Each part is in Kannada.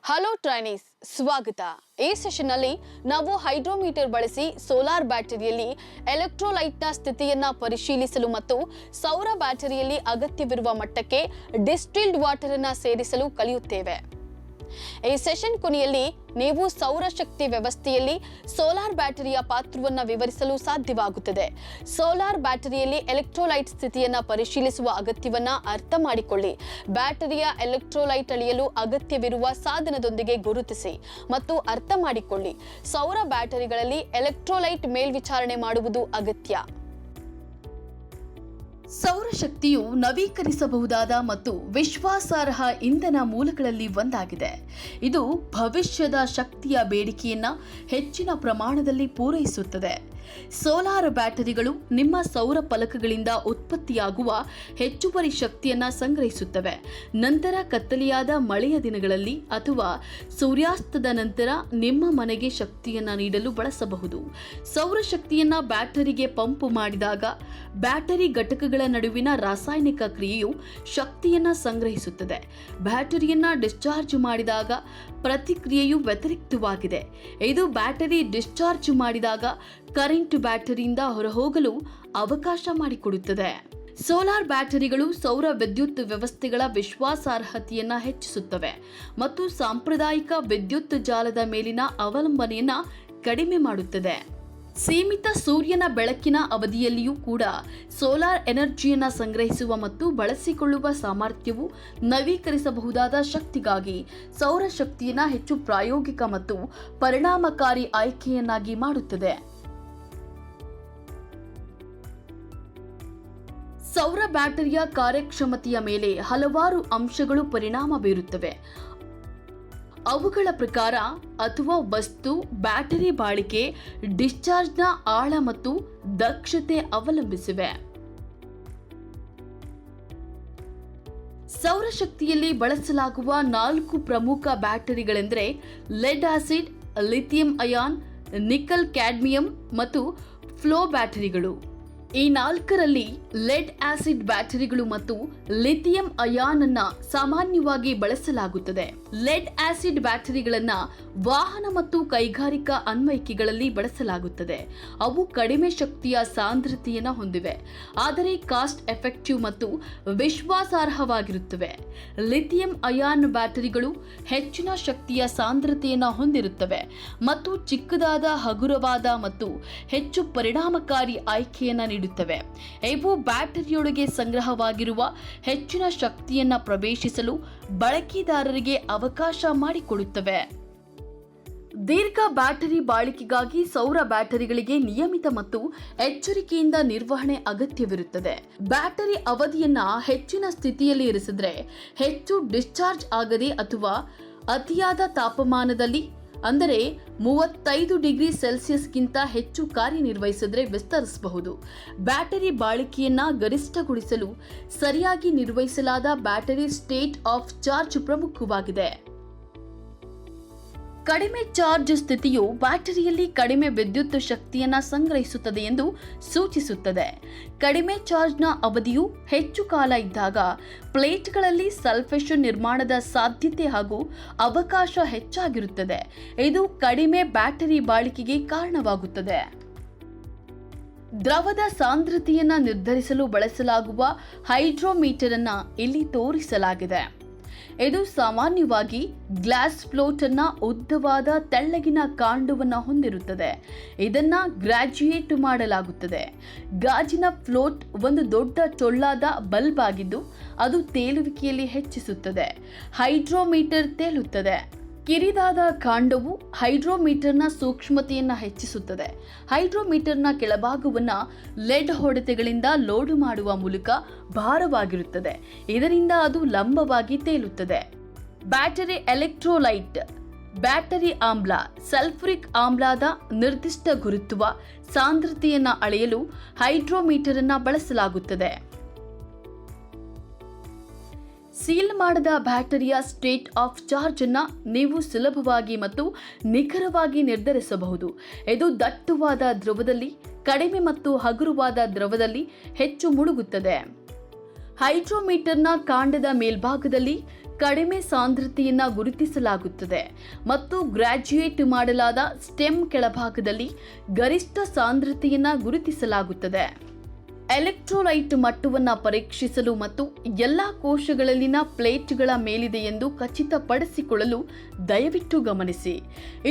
ಹಲೋ ಟ್ರೈನೀಸ್, ಸ್ವಾಗತ. ಈ ಸೆಷನ್ನಲ್ಲಿ ನಾವು ಹೈಡ್ರೋಮೀಟರ್ ಬಳಸಿ ಸೋಲಾರ್ ಬ್ಯಾಟರಿಯಲ್ಲಿ ಎಲೆಕ್ಟ್ರೋಲೈಟ್ನ ಸ್ಥಿತಿಯನ್ನ ಪರಿಶೀಲಿಸಲು ಮತ್ತು ಸೌರ ಬ್ಯಾಟರಿಯಲ್ಲಿ ಅಗತ್ಯವಿರುವ ಮಟ್ಟಕ್ಕೆ ಡಿಸ್ಟಿಲ್ಡ್ ವಾಟರ್ ಅನ್ನು ಸೇರಿಸಲು ಕಲಿಯುತ್ತೇವೆ. ಈ ಸೆಷನ್ ಕೊನೆಯಲ್ಲಿ ನೀವು ಸೌರಶಕ್ತಿ ವ್ಯವಸ್ಥೆಯಲ್ಲಿ ಸೋಲಾರ್ ಬ್ಯಾಟರಿಯ ಪಾತ್ರವನ್ನು ವಿವರಿಸಲು ಸಾಧ್ಯವಾಗುತ್ತದೆ. ಸೋಲಾರ್ ಬ್ಯಾಟರಿಯಲ್ಲಿ ಎಲೆಕ್ಟ್ರೋಲೈಟ್ ಸ್ಥಿತಿಯನ್ನು ಪರಿಶೀಲಿಸುವ ಅಗತ್ಯವನ್ನು ಅರ್ಥ ಮಾಡಿಕೊಳ್ಳಿ. ಬ್ಯಾಟರಿಯ ಎಲೆಕ್ಟ್ರೋಲೈಟ್ ಅಳೆಯಲು ಅಗತ್ಯವಿರುವ ಸಾಧನದೊಂದಿಗೆ ಗುರುತಿಸಿ ಮತ್ತು ಅರ್ಥ ಮಾಡಿಕೊಳ್ಳಿ. ಸೌರ ಬ್ಯಾಟರಿಗಳಲ್ಲಿ ಎಲೆಕ್ಟ್ರೋಲೈಟ್ ಮೇಲ್ವಿಚಾರಣೆ ಮಾಡುವುದು ಅಗತ್ಯ. ಸೌರಶಕ್ತಿಯು ನವೀಕರಿಸಬಹುದಾದ ಮತ್ತು ವಿಶ್ವಾಸಾರ್ಹ ಇಂಧನ ಮೂಲಗಳಲ್ಲಿ ಒಂದಾಗಿದೆ. ಇದು ಭವಿಷ್ಯದ ಶಕ್ತಿಯ ಬೇಡಿಕೆಯನ್ನು ಹೆಚ್ಚಿನ ಪ್ರಮಾಣದಲ್ಲಿ ಪೂರೈಸುತ್ತದೆ. ಸೋಲಾರ್ ಬ್ಯಾಟರಿಗಳು ನಿಮ್ಮ ಸೌರ ಫಲಕಗಳಿಂದ ಉತ್ಪತ್ತಿಯಾಗುವ ಹೆಚ್ಚುವರಿ ಶಕ್ತಿಯನ್ನು ಸಂಗ್ರಹಿಸುತ್ತವೆ. ನಂತರ ಕತ್ತಲೆಯಾದ ಮಳೆಯ ದಿನಗಳಲ್ಲಿ ಅಥವಾ ಸೂರ್ಯಾಸ್ತದ ನಂತರ ನಿಮ್ಮ ಮನೆಗೆ ಶಕ್ತಿಯನ್ನು ನೀಡಲು ಬಳಸಬಹುದು. ಸೌರಶಕ್ತಿಯನ್ನು ಬ್ಯಾಟರಿಗೆ ಪಂಪ್ ಮಾಡಿದಾಗ ಬ್ಯಾಟರಿ ಘಟಕಗಳ ನಡುವಿನ ರಾಸಾಯನಿಕ ಕ್ರಿಯೆಯು ಶಕ್ತಿಯನ್ನು ಸಂಗ್ರಹಿಸುತ್ತದೆ. ಬ್ಯಾಟರಿಯನ್ನು ಡಿಸ್ಚಾರ್ಜ್ ಮಾಡಿದಾಗ ಪ್ರತಿಕ್ರಿಯೆಯು ವ್ಯತಿರಿಕ್ತವಾಗಿದೆ. ಇದು ಬ್ಯಾಟರಿ ಡಿಸ್ಚಾರ್ಜ್ ಮಾಡಿದಾಗ ಕರೆಂಟ್ ಬ್ಯಾಟರಿಯಿಂದ ಹೊರಹೋಗಲು ಅವಕಾಶ ಮಾಡಿಕೊಡುತ್ತದೆ. ಸೋಲಾರ್ ಬ್ಯಾಟರಿಗಳು ಸೌರ ವಿದ್ಯುತ್ ವ್ಯವಸ್ಥೆಗಳ ವಿಶ್ವಾಸಾರ್ಹತೆಯನ್ನು ಹೆಚ್ಚಿಸುತ್ತವೆ ಮತ್ತು ಸಾಂಪ್ರದಾಯಿಕ ವಿದ್ಯುತ್ ಜಾಲದ ಮೇಲಿನ ಅವಲಂಬನೆಯನ್ನು ಕಡಿಮೆ ಮಾಡುತ್ತದೆ. ಸೀಮಿತ ಸೂರ್ಯನ ಬೆಳಕಿನ ಅವಧಿಯಲ್ಲಿಯೂ ಕೂಡ ಸೋಲಾರ್ ಎನರ್ಜಿಯನ್ನು ಸಂಗ್ರಹಿಸುವ ಮತ್ತು ಬಳಸಿಕೊಳ್ಳುವ ಸಾಮರ್ಥ್ಯವು ನವೀಕರಿಸಬಹುದಾದ ಶಕ್ತಿಗಾಗಿ ಸೌರಶಕ್ತಿಯನ್ನು ಹೆಚ್ಚು ಪ್ರಾಯೋಗಿಕ ಮತ್ತು ಪರಿಣಾಮಕಾರಿ ಆಯ್ಕೆಯನ್ನಾಗಿ ಮಾಡುತ್ತದೆ. ಸೌರ ಬ್ಯಾಟರಿಯ ಕಾರ್ಯಕ್ಷಮತೆಯ ಮೇಲೆ ಹಲವಾರು ಅಂಶಗಳು ಪರಿಣಾಮ ಬೀರುತ್ತವೆ. ಅವುಗಳ ಪ್ರಕಾರ ಅಥವಾ ವಸ್ತು, ಬ್ಯಾಟರಿ ಬಾಳಿಕೆ, ಡಿಸ್ಚಾರ್ಜ್ನ ಆಳ ಮತ್ತು ದಕ್ಷತೆ ಅವಲಂಬಿಸಿವೆ. ಸೌರಶಕ್ತಿಯಲ್ಲಿ ಬಳಸಲಾಗುವ 4 ಪ್ರಮುಖ ಬ್ಯಾಟರಿಗಳೆಂದರೆ ಲೆಡ್ ಆಸಿಡ್, ಲಿಥಿಯಂ ಅಯಾನ್, ನಿಕಲ್ ಕ್ಯಾಡ್ಮಿಯಂ ಮತ್ತು ಫ್ಲೋ ಬ್ಯಾಟರಿಗಳು. ಈ 4ರಲ್ಲಿ ಲೆಡ್ ಆಸಿಡ್ ಬ್ಯಾಟರಿಗಳು ಮತ್ತು ಲಿಥಿಯಂ ಅಯಾನ್ ಅನ್ನು ಸಾಮಾನ್ಯವಾಗಿ ಬಳಸಲಾಗುತ್ತದೆ. ಲೆಡ್ ಆಸಿಡ್ ಬ್ಯಾಟರಿಗಳನ್ನು ವಾಹನ ಮತ್ತು ಕೈಗಾರಿಕಾ ಅನ್ವಯಿಕೆಗಳಲ್ಲಿ ಬಳಸಲಾಗುತ್ತದೆ. ಅವು ಕಡಿಮೆ ಶಕ್ತಿಯ ಸಾಂದ್ರತೆಯನ್ನು ಹೊಂದಿವೆ, ಆದರೆ ಕಾಸ್ಟ್ ಎಫೆಕ್ಟಿವ್ ಮತ್ತು ವಿಶ್ವಾಸಾರ್ಹವಾಗಿರುತ್ತವೆ. ಲಿಥಿಯಂ ಅಯಾನ್ ಬ್ಯಾಟರಿಗಳು ಹೆಚ್ಚಿನ ಶಕ್ತಿಯ ಸಾಂದ್ರತೆಯನ್ನು ಹೊಂದಿರುತ್ತವೆ ಮತ್ತು ಚಿಕ್ಕದಾದ, ಹಗುರವಾದ ಮತ್ತು ಹೆಚ್ಚು ಪರಿಣಾಮಕಾರಿ ಆಯ್ಕೆಯನ್ನು ನೀಡುತ್ತವೆ. ಇವು ಬ್ಯಾಟರಿಯೊಳಗೆ ಸಂಗ್ರಹವಾಗಿರುವ ಹೆಚ್ಚಿನ ಶಕ್ತಿಯನ್ನು ಪ್ರವೇಶಿಸಲು ಬಳಕೆದಾರರಿಗೆ ಅವಕಾಶ ಮಾಡಿಕೊಡುತ್ತವೆ. ದೀರ್ಘ ಬ್ಯಾಟರಿ ಬಾಳಿಕೆಗಾಗಿ ಸೌರ ಬ್ಯಾಟರಿಗಳಿಗೆ ನಿಯಮಿತ ಮತ್ತು ಎಚ್ಚರಿಕೆಯಿಂದ ನಿರ್ವಹಣೆ ಅಗತ್ಯವಿರುತ್ತದೆ. ಬ್ಯಾಟರಿ ಅವಧಿಯನ್ನ ಹೆಚ್ಚಿನ ಸ್ಥಿತಿಯಲ್ಲಿ ಇರಿಸಿದ್ರೆ ಹೆಚ್ಚು ಡಿಸ್ಚಾರ್ಜ್ ಆಗದೆ ಅಥವಾ ಅತಿಯಾದ ತಾಪಮಾನದಲ್ಲಿ ಅಂದರೆ 35 ಡಿಗ್ರಿ ಸೆಲ್ಸಿಯಸ್ಗಿಂತ ಹೆಚ್ಚು ಕಾರ್ಯನಿರ್ವಹಿಸಿದ್ರೆ ವಿಸ್ತರಿಸಬಹುದು. ಬ್ಯಾಟರಿ ಬಾಳಿಕೆಯನ್ನ ಗರಿಷ್ಠಗೊಳಿಸಲು ಸರಿಯಾಗಿ ನಿರ್ವಹಿಸಲಾದ ಬ್ಯಾಟರಿ ಸ್ಟೇಟ್ ಆಫ್ ಚಾರ್ಜ್ ಪ್ರಮುಖವಾಗಿದೆ. ಕಡಿಮೆ ಚಾರ್ಜ್ ಸ್ಥಿತಿಯು ಬ್ಯಾಟರಿಯಲ್ಲಿ ಕಡಿಮೆ ವಿದ್ಯುತ್ ಶಕ್ತಿಯನ್ನು ಸಂಗ್ರಹಿಸುತ್ತದೆ ಎಂದು ಸೂಚಿಸುತ್ತದೆ. ಕಡಿಮೆ ಚಾರ್ಜ್ನ ಅವಧಿಯು ಹೆಚ್ಚು ಕಾಲ ಇದ್ದಾಗ ಪ್ಲೇಟ್ಗಳಲ್ಲಿ ಸಲ್ಫೇಷನ್ ನಿರ್ಮಾಣದ ಸಾಧ್ಯತೆ ಹಾಗೂ ಅವಕಾಶ ಹೆಚ್ಚಾಗಿರುತ್ತದೆ. ಇದು ಕಡಿಮೆ ಬ್ಯಾಟರಿ ಬಾಳಿಕೆಗೆ ಕಾರಣವಾಗುತ್ತದೆ. ದ್ರವದ ಸಾಂದ್ರತೆಯನ್ನು ನಿರ್ಧರಿಸಲು ಬಳಸಲಾಗುವ ಹೈಡ್ರೋಮೀಟರ್ ಅನ್ನು ಇಲ್ಲಿ ತೋರಿಸಲಾಗಿದೆ. ಇದು ಸಾಮಾನ್ಯವಾಗಿ ಗ್ಲಾಸ್ ಫ್ಲೋಟ್ ಅನ್ನ ಉದ್ದವಾದ ತೆಳ್ಳಗಿನ ಕಾಂಡವನ್ನು ಹೊಂದಿರುತ್ತದೆ. ಇದನ್ನ ಗ್ರಾಜ್ಯುಯೇಟ್ ಮಾಡಲಾಗುತ್ತದೆ. ಗಾಜಿನ ಫ್ಲೋಟ್ ಒಂದು ದೊಡ್ಡ ಟೊಳ್ಳಾದ ಬಲ್ಬ್ ಆಗಿದ್ದು ಅದು ತೇಲುವಿಕೆಯಲ್ಲಿ ಹೆಚ್ಚಿಸುತ್ತದೆ. ಹೈಡ್ರೋಮೀಟರ್ ತೇಲುತ್ತದೆ. ಕಿರಿದಾದ ಕಾಂಡವು ಹೈಡ್ರೋಮೀಟರ್ನ ಸೂಕ್ಷ್ಮತೆಯನ್ನು ಹೆಚ್ಚಿಸುತ್ತದೆ. ಹೈಡ್ರೋಮೀಟರ್ನ ಕೆಳಭಾಗವನ್ನು ಲೆಡ್ ಹೊಡೆತಗಳಿಂದ ಲೋಡ್ ಮಾಡುವ ಮೂಲಕ ಭಾರವಾಗಿರುತ್ತದೆ. ಇದರಿಂದ ಅದು ಲಂಬವಾಗಿ ತೇಲುತ್ತದೆ. ಬ್ಯಾಟರಿ ಎಲೆಕ್ಟ್ರೋಲೈಟ್, ಬ್ಯಾಟರಿ ಆಮ್ಲ, ಸಲ್ಫ್ಯೂರಿಕ್ ಆಮ್ಲದ ನಿರ್ದಿಷ್ಟ ಗುರುತ್ವ ಸಾಂದ್ರತೆಯನ್ನು ಅಳೆಯಲು ಹೈಡ್ರೋಮೀಟರ್ ಅನ್ನು ಬಳಸಲಾಗುತ್ತದೆ. ಸೀಲ್ ಮಾಡದ ಬ್ಯಾಟರಿಯ ಸ್ಟೇಟ್ ಆಫ್ ಚಾರ್ಜ್ ಅನ್ನು ನೀವು ಸುಲಭವಾಗಿ ಮತ್ತು ನಿಖರವಾಗಿ ನಿರ್ಧರಿಸಬಹುದು. ಇದು ದಟ್ಟವಾದ ದ್ರವದಲ್ಲಿ ಕಡಿಮೆ ಮತ್ತು ಹಗುರವಾದ ದ್ರವದಲ್ಲಿ ಹೆಚ್ಚು ಮುಳುಗುತ್ತದೆ. ಹೈಡ್ರೋಮೀಟರ್ನ ಕಾಂಡದ ಮೇಲ್ಭಾಗದಲ್ಲಿ ಕಡಿಮೆ ಸಾಂದ್ರತೆಯನ್ನ ಗುರುತಿಸಲಾಗುತ್ತದೆ ಮತ್ತು ಗ್ರಾಜ್ಯುಯೇಟ್ ಮಾಡಲಾದ ಸ್ಟೆಮ್ ಕೆಳಭಾಗದಲ್ಲಿ ಗರಿಷ್ಠ ಸಾಂದ್ರತೆಯನ್ನ ಗುರುತಿಸಲಾಗುತ್ತದೆ. ಎಲೆಕ್ಟ್ರೋಲೈಟ್ ಮಟ್ಟವನ್ನು ಪರೀಕ್ಷಿಸಲು ಮತ್ತು ಎಲ್ಲ ಕೋಶಗಳಲ್ಲಿನ ಪ್ಲೇಟ್ಗಳ ಮೇಲಿದೆ ಎಂದು ಖಚಿತಪಡಿಸಿಕೊಳ್ಳಲು ದಯವಿಟ್ಟು ಗಮನಿಸಿ.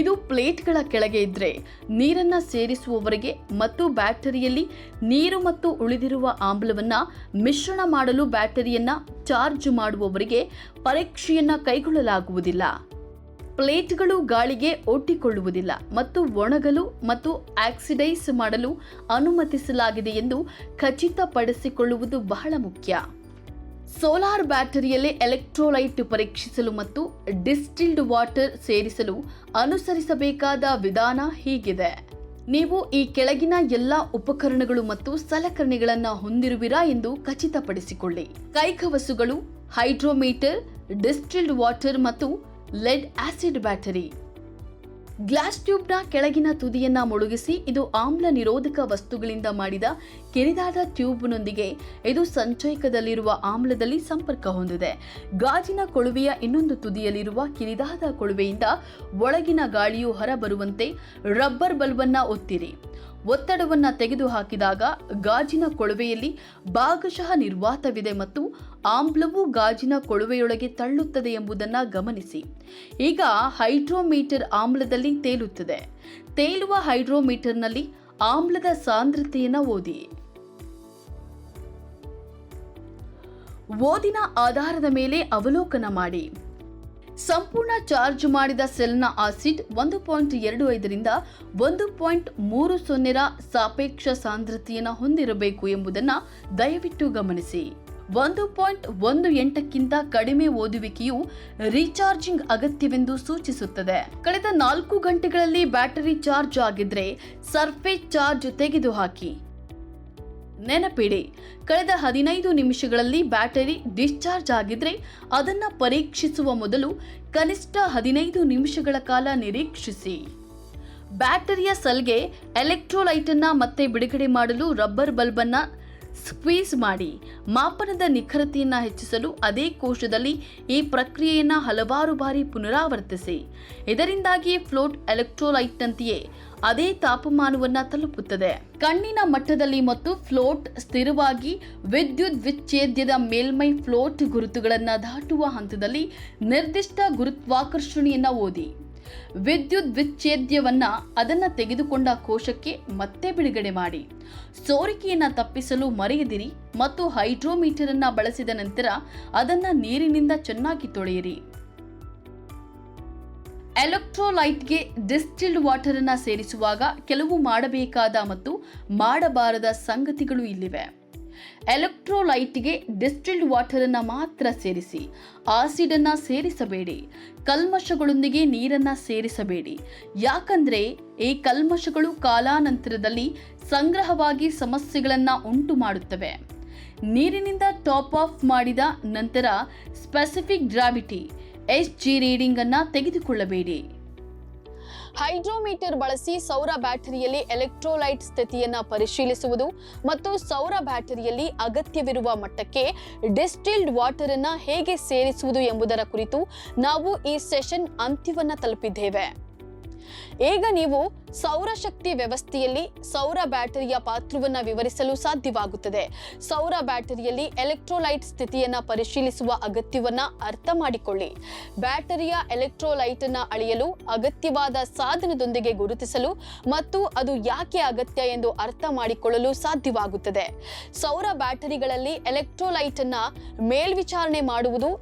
ಇದು ಪ್ಲೇಟ್ಗಳ ಕೆಳಗೆ ಇದ್ದರೆ ನೀರನ್ನು ಸೇರಿಸುವವರೆಗೆ ಮತ್ತು ಬ್ಯಾಟರಿಯಲ್ಲಿ ನೀರು ಮತ್ತು ಉಳಿದಿರುವ ಆಮ್ಲವನ್ನು ಮಿಶ್ರಣ ಮಾಡಲು ಬ್ಯಾಟರಿಯನ್ನು ಚಾರ್ಜ್ ಮಾಡುವವರೆಗೆ ಪರೀಕ್ಷೆಯನ್ನು ಕೈಗೊಳ್ಳಲಾಗುವುದಿಲ್ಲ. ಪ್ಲೇಟ್ಗಳು ಗಾಳಿಗೆ ಒಡ್ಡಿಕೊಳ್ಳುವುದಿಲ್ಲ ಮತ್ತು ಒಣಗಲು ಮತ್ತು ಆಕ್ಸಿಡೈಸ್ ಮಾಡಲು ಅನುಮತಿಸಲಾಗಿದೆ ಎಂದು ಖಚಿತಪಡಿಸಿಕೊಳ್ಳುವುದು ಬಹಳ ಮುಖ್ಯ. ಸೋಲಾರ್ ಬ್ಯಾಟರಿಯಲ್ಲಿ ಎಲೆಕ್ಟ್ರೋಲೈಟ್ ಪರೀಕ್ಷಿಸಲು ಮತ್ತು ಡಿಸ್ಟಿಲ್ಡ್ ವಾಟರ್ ಸೇರಿಸಲು ಅನುಸರಿಸಬೇಕಾದ ವಿಧಾನ ಹೀಗಿದೆ. ನೀವು ಈ ಕೆಳಗಿನ ಎಲ್ಲ ಉಪಕರಣಗಳು ಮತ್ತು ಸಲಕರಣೆಗಳನ್ನು ಹೊಂದಿರುವಿರಾ ಎಂದು ಖಚಿತಪಡಿಸಿಕೊಳ್ಳಿ. ಕೈಗವಸುಗಳು, ಹೈಡ್ರೋಮೀಟರ್, ಡಿಸ್ಟಿಲ್ಡ್ ವಾಟರ್ ಮತ್ತು ಲೆಡ್ ಆಸಿಡ್ ಬ್ಯಾಟರಿ. ಗ್ಲಾಸ್ ಟ್ಯೂಬ್ನ ಕೆಳಗಿನ ತುದಿಯನ್ನ ಮುಳುಗಿಸಿ. ಇದು ಆಮ್ಲ ನಿರೋಧಕ ವಸ್ತುಗಳಿಂದ ಮಾಡಿದ ಕಿರಿದಾದ ಟ್ಯೂಬ್ನೊಂದಿಗೆ ಇದು ಸಂಚಯಕದಲ್ಲಿರುವ ಆಮ್ಲದಲ್ಲಿ ಸಂಪರ್ಕ ಹೊಂದಿದೆ. ಗಾಜಿನ ಕೊಳುವೆಯ ಇನ್ನೊಂದು ತುದಿಯಲ್ಲಿರುವ ಕಿರಿದಾದ ಕೊಳುವೆಯಿಂದ ಒಳಗಿನ ಗಾಳಿಯು ಹೊರಬರುವಂತೆ ರಬ್ಬರ್ ಬಲ್ಬನ್ನು ಒತ್ತಿರಿ. ಒತ್ತಡವನ್ನು ತೆಗೆದುಹಾಕಿದಾಗ ಗಾಜಿನ ಕೊಳುವೆಯಲ್ಲಿ ಭಾಗಶಃ ನಿರ್ವಾತವಿದೆ ಮತ್ತು ಆಮ್ಲವು ಗಾಜಿನ ಕೊಳುವೆಯೊಳಗೆ ತಳ್ಳುತ್ತದೆ ಎಂಬುದನ್ನು ಗಮನಿಸಿ. ಈಗ ಹೈಡ್ರೋಮೀಟರ್ ಆಮ್ಲದಲ್ಲಿ ತೇಲುತ್ತದೆ. ತೇಲುವ ಹೈಡ್ರೋಮೀಟರ್ನಲ್ಲಿ ಆಮ್ಲದ ಸಾಂದ್ರತೆಯನ್ನು ಓದಿ. ಓದಿನ ಆಧಾರದ ಮೇಲೆ ಅವಲೋಕನ ಮಾಡಿ. ಸಂಪೂರ್ಣ ಚಾರ್ಜ್ ಮಾಡಿದ ಸೆಲ್ನ ಆಸಿಡ್ 1.25 ರಿಂದ 1.30 ಸಾಪೇಕ್ಷ ಸಾಂದ್ರತೆಯನ್ನು ಹೊಂದಿರಬೇಕು ಎಂಬುದನ್ನು ದಯವಿಟ್ಟು ಗಮನಿಸಿ. 1.18 ಕ್ಕಿಂತ ಕಡಿಮೆ ಓದುವಿಕೆಯು ರೀಚಾರ್ಜಿಂಗ್ ಅಗತ್ಯವೆಂದು ಸೂಚಿಸುತ್ತದೆ. ಕಳೆದ 4 ಗಂಟೆಗಳಲ್ಲಿ ಬ್ಯಾಟರಿ ಚಾರ್ಜ್ ಆಗಿದ್ರೆ ಸರ್ಫೇಸ್ ಚಾರ್ಜ್ ತೆಗೆದುಹಾಕಿ. ನೆನಪಿಡಿ, ಕಳೆದ 15 ನಿಮಿಷಗಳಲ್ಲಿ ಬ್ಯಾಟರಿ ಡಿಸ್ಚಾರ್ಜ್ ಆಗಿದ್ರೆ ಅದನ್ನು ಪರೀಕ್ಷಿಸುವ ಮೊದಲು ಕನಿಷ್ಠ 15 ನಿಮಿಷಗಳ ಕಾಲ ನಿರೀಕ್ಷಿಸಿ. ಬ್ಯಾಟರಿಯ ಸೆಲ್ಗೆ ಎಲೆಕ್ಟ್ರೋಲೈಟ್ ಅನ್ನು ಮತ್ತೆ ಬಿಡುಗಡೆ ಮಾಡಲು ರಬ್ಬರ್ ಬಲ್ಬ್ ಅನ್ನು ಸ್ಕ್ವೀಸ್ ಮಾಡಿ. ಮಾಪನದ ನಿಖರತೆಯನ್ನು ಹೆಚ್ಚಿಸಲು ಅದೇ ಕೋಶದಲ್ಲಿ ಈ ಪ್ರಕ್ರಿಯೆಯನ್ನು ಹಲವಾರು ಬಾರಿ ಪುನರಾವರ್ತಿಸಿ. ಇದರಿಂದಾಗಿ ಫ್ಲೋಟ್ ಎಲೆಕ್ಟ್ರೋಲೈಟ್ನಂತೆಯೇ ಅದೇ ತಾಪಮಾನವನ್ನು ತಲುಪುತ್ತದೆ. ಕಣ್ಣಿನ ಮಟ್ಟದಲ್ಲಿ ಮತ್ತು ಫ್ಲೋಟ್ ಸ್ಥಿರವಾಗಿ ವಿದ್ಯುತ್ ವಿಚ್ಛೇದ್ಯದ ಮೇಲ್ಮೈ ಫ್ಲೋಟ್ ಗುರುತುಗಳನ್ನು ದಾಟುವ ಹಂತದಲ್ಲಿ ನಿರ್ದಿಷ್ಟ ಗುರುತ್ವಾಕರ್ಷಣೆಯನ್ನು ಓದಿ. ವಿದ್ಯುತ್ ವಿಚ್ಛೇದ್ಯವನ್ನ ಅದನ್ನು ತೆಗೆದುಕೊಂಡ ಕೋಶಕ್ಕೆ ಮತ್ತೆ ಬಿಡುಗಡೆ ಮಾಡಿ. ಸೋರಿಕೆಯನ್ನು ತಪ್ಪಿಸಲು ಮರೆಯದಿರಿ ಮತ್ತು ಹೈಡ್ರೋಮೀಟರ್ ಅನ್ನು ಬಳಸಿದ ನಂತರ ಅದನ್ನು ನೀರಿನಿಂದ ಚೆನ್ನಾಗಿ ತೊಳೆಯಿರಿ. ಎಲೆಕ್ಟ್ರೋಲೈಟ್ಗೆ ಡಿಸ್ಟಿಲ್ಡ್ ವಾಟರ್ ಅನ್ನು ಸೇರಿಸುವಾಗ ಕೆಲವು ಮಾಡಬೇಕಾದ ಮತ್ತು ಮಾಡಬಾರದ ಸಂಗತಿಗಳು ಇಲ್ಲಿವೆ. ಎಲೆಕ್ಟ್ರೋಲೈಟ್ಗೆ ಡಿಸ್ಟಿಲ್ಡ್ ವಾಟರ್ ಅನ್ನು ಮಾತ್ರ ಸೇರಿಸಿ. ಆಸಿಡ್ ಅನ್ನು ಸೇರಿಸಬೇಡಿ. ಕಲ್ಮಶಗಳೊಂದಿಗೆ ನೀರನ್ನು ಸೇರಿಸಬೇಡಿ. ಯಾಕಂದ್ರೆ ಈ ಕಲ್ಮಶಗಳು ಕಾಲಾನಂತರದಲ್ಲಿ ಸಂಗ್ರಹವಾಗಿ ಸಮಸ್ಯೆಗಳನ್ನು ಉಂಟು ಮಾಡುತ್ತವೆ. ನೀರಿನಿಂದ ಟಾಪ್ ಆಫ್ ಮಾಡಿದ ನಂತರ ಸ್ಪೆಸಿಫಿಕ್ ಗ್ರಾವಿಟಿ SG ರೀಡಿಂಗ್ ಅನ್ನು ತೆಗೆದುಕೊಳ್ಳಬೇಡಿ. ಹೈಡ್ರೋಮೀಟರ್ ಬಳಸಿ ಸೌರ ಬ್ಯಾಟರಿಯಲ್ಲಿ ಎಲೆಕ್ಟ್ರೋಲೈಟ್ ಸ್ಥಿತಿಯನ್ನು ಪರಿಶೀಲಿಸುವುದು ಮತ್ತು ಸೌರ ಬ್ಯಾಟರಿಯಲ್ಲಿ ಅಗತ್ಯವಿರುವ ಮಟ್ಟಕ್ಕೆ ಡಿಸ್ಟಿಲ್ಡ್ ವಾಟರ್ ಅನ್ನು ಹೇಗೆ ಸೇರಿಸುವುದು ಎಂಬುದರ ಕುರಿತು ನಾವು ಈ ಸೆಷನ್ ಅಂತ್ಯವನ್ನು ತಲುಪಿದ್ದೇವೆ. ಈಗ ನೀವು ಸೌರಶಕ್ತಿ ವ್ಯವಸ್ಥೆಯಲ್ಲಿ ಸೌರ ಬ್ಯಾಟರಿಯ ಪಾತ್ರವನ್ನು ವಿವರಿಸಲು ಸಾಧ್ಯವಾಗುತ್ತದೆ. ಸೌರ ಬ್ಯಾಟರಿಯಲ್ಲಿ ಎಲೆಕ್ಟ್ರೋಲೈಟ್ ಸ್ಥಿತಿಯನ್ನು ಪರಿಶೀಲಿಸುವ ಅಗತ್ಯವನ್ನು ಅರ್ಥ ಮಾಡಿಕೊಳ್ಳಿ. ಬ್ಯಾಟರಿಯ ಎಲೆಕ್ಟ್ರೋಲೈಟ್ ಅನ್ನು ಅಳೆಯಲು ಅಗತ್ಯವಾದ ಸಾಧನದೊಂದಿಗೆ ಗುರುತಿಸಲು ಮತ್ತು ಅದು ಯಾಕೆ ಅಗತ್ಯ ಎಂದು ಅರ್ಥ ಮಾಡಿಕೊಳ್ಳಲು ಸಾಧ್ಯವಾಗುತ್ತದೆ. ಸೌರ ಬ್ಯಾಟರಿಗಳಲ್ಲಿ ಎಲೆಕ್ಟ್ರೋಲೈಟ್ ಅನ್ನು ಮೇಲ್ವಿಚಾರಣೆ ಮಾಡುವುದು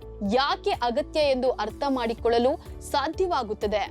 ಯಾಕೆ ಅಗತ್ಯ ಎಂದು ಅರ್ಥ ಮಾಡಿಕೊಳ್ಳಲು ಸಾಧ್ಯವಾಗುತ್ತದೆ.